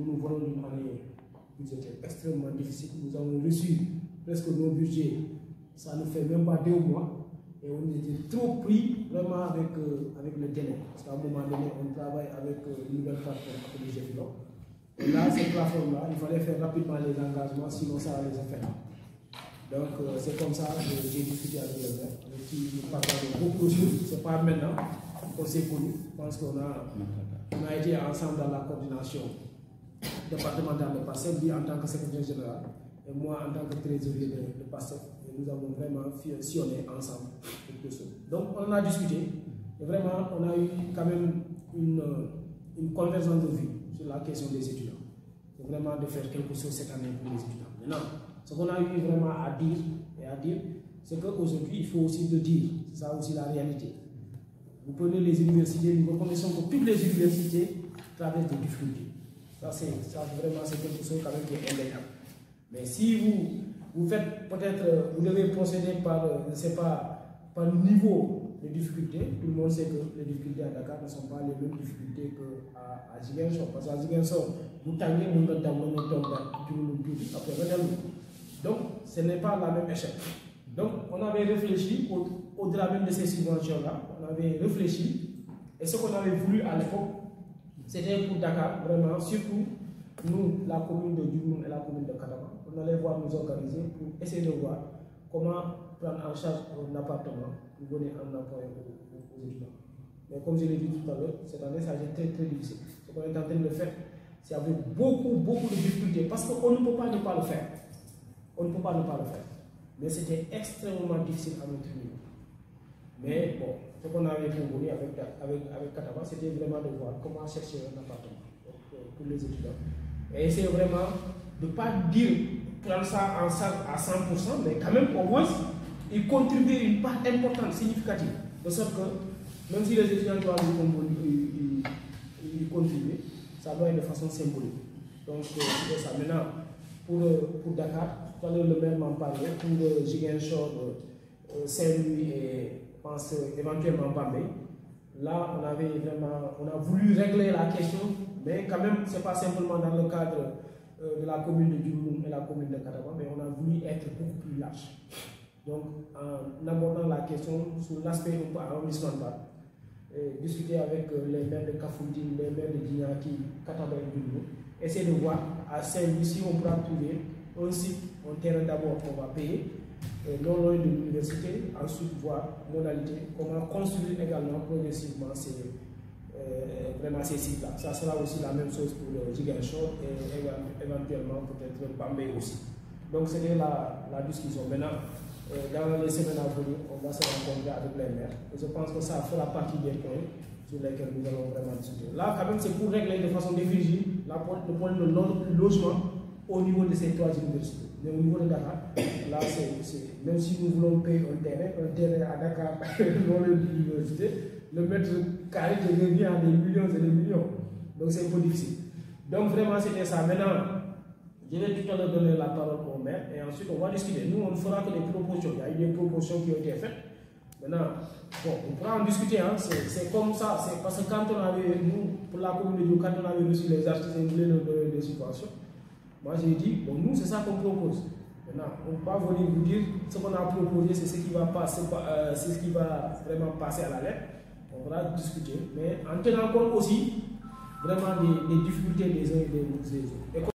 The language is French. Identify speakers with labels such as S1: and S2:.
S1: Nous venons d'une année budgétaire extrêmement difficile. Nous avons reçu presque nos budgets, ça ne fait même pas 2 mois. Et on était trop pris vraiment avec le délai. Parce qu'à un moment donné, on travaille avec une nouvelle plateforme appelée GFILO. Et là, cette plateforme-là, il fallait faire rapidement les engagements, sinon ça allait les faire. Donc c'est comme ça que j'ai discuté avec le maire, avec qui nous partageons beaucoup de choses. Ce n'est pas maintenant qu'on s'est connus. Je pense qu'on a été ensemble dans la coordination départementale de PASTEF, lui en tant que secrétaire général et moi en tant que trésorier de PASTEF. Et nous avons vraiment sillonné ensemble quelque chose. Donc on a discuté et vraiment on a eu quand même une convergence de vue sur la question des étudiants. C'est vraiment de faire quelque chose cette année pour les étudiants. Maintenant, ce qu'on a eu vraiment à dire, c'est qu'aujourd'hui il faut aussi le dire, c'est ça aussi la réalité. Vous prenez les universités, nous reconnaissons que toutes les universités traversent des difficultés. Ça vraiment c'est quelque chose quand même qui est indéniable. Mais si vous faites peut-être, vous devez procéder par, je ne sais pas, par niveau de difficulté. Tout le monde sait que les difficultés à Dakar ne sont pas les mêmes difficultés qu'à Ziguinchor. Parce qu'à Ziguinchor, vous taguez, vous mettez dans mon après. Donc, ce n'est pas la même échelle. Donc, on avait réfléchi au-delà même de ces subventions-là. On avait réfléchi. Et ce qu'on avait voulu à l'époque, c'était pour Dakar, vraiment, surtout nous, la commune de Djoumoum et la commune de Kadama. On allait voir nous organiser pour essayer de voir comment prendre en charge un appartement pour donner un emploi aux étudiants. Mais comme je l'ai dit tout à l'heure, cette année, ça a été très très difficile. Ce qu'on est en train de faire, c'est avec beaucoup de difficultés parce qu'on ne peut pas ne pas le faire. On ne peut pas ne pas le faire. Mais c'était extrêmement difficile à notre niveau. Mais bon, ce qu'on avait proposé avec Kadama, c'était vraiment de voir comment chercher un appartement pour les étudiants. Et essayer vraiment de ne pas dire prendre ça en salle à 100%, mais quand même au moins, y contribuer une part importante, significative. De sorte que, même si les étudiants doivent y contribuer, ça doit être de façon symbolique. Donc, c'est ça. Maintenant, pour Dakar, tout à l'heure le maire m'en parlait, pour Ziguinchor, Saint-Louis et je pense éventuellement Bambey. Là, on a voulu régler la question, mais quand même, ce n'est pas simplement dans le cadre de la commune de Djoumoum et la commune de Kadama, mais on a voulu être beaucoup plus large. Donc, en abordant la question sous l'aspect un peu arrondissemental, discuter avec les maires de Kafountine, les maires de Djignaki, Kataba et Djoumoum, essayer de voir à Saint-Louis si on pourra trouver un site, un terrain d'abord qu'on va payer, non loin de l'université, ensuite voir modalité, comment construire également progressivement ces sites-là. Ça sera aussi la même chose pour Ziguinchor et éventuellement peut-être Bambey aussi. Donc c'était la discussion. Maintenant, dans les semaines à venir, on va se rencontrer avec les maires. Et je pense que ça fera partie des points sur lesquels nous allons vraiment discuter. Là, quand même, c'est pour régler de façon définitive le point de logement au niveau de ces 3 universités. Mais au niveau de Dakar, là, même si nous voulons payer un terrain à Dakar, non l'université, le mètre carré devient à des millions et des millions. Donc c'est un peu difficile. Donc vraiment, c'était ça. Maintenant, je vais tout à l'heure donner la parole au maire et ensuite on va discuter. Nous, on ne fera que des propositions. Il y a eu des propositions qui ont été faites. Maintenant, bon, on pourra en discuter. Hein. C'est comme ça. C'est parce que quand on avait, nous, pour la commune de Djou, quand on avait reçu les artistes, ils voulaient nous donner des subventions. Moi, j'ai dit, bon, nous, c'est ça qu'on propose. Maintenant, on ne peut pas venir vous dire ce qu'on a proposé, c'est ce qui va passer, c'est ce qui va vraiment passer à la lettre. On va discuter, mais en tenant compte aussi vraiment des difficultés des uns et des autres.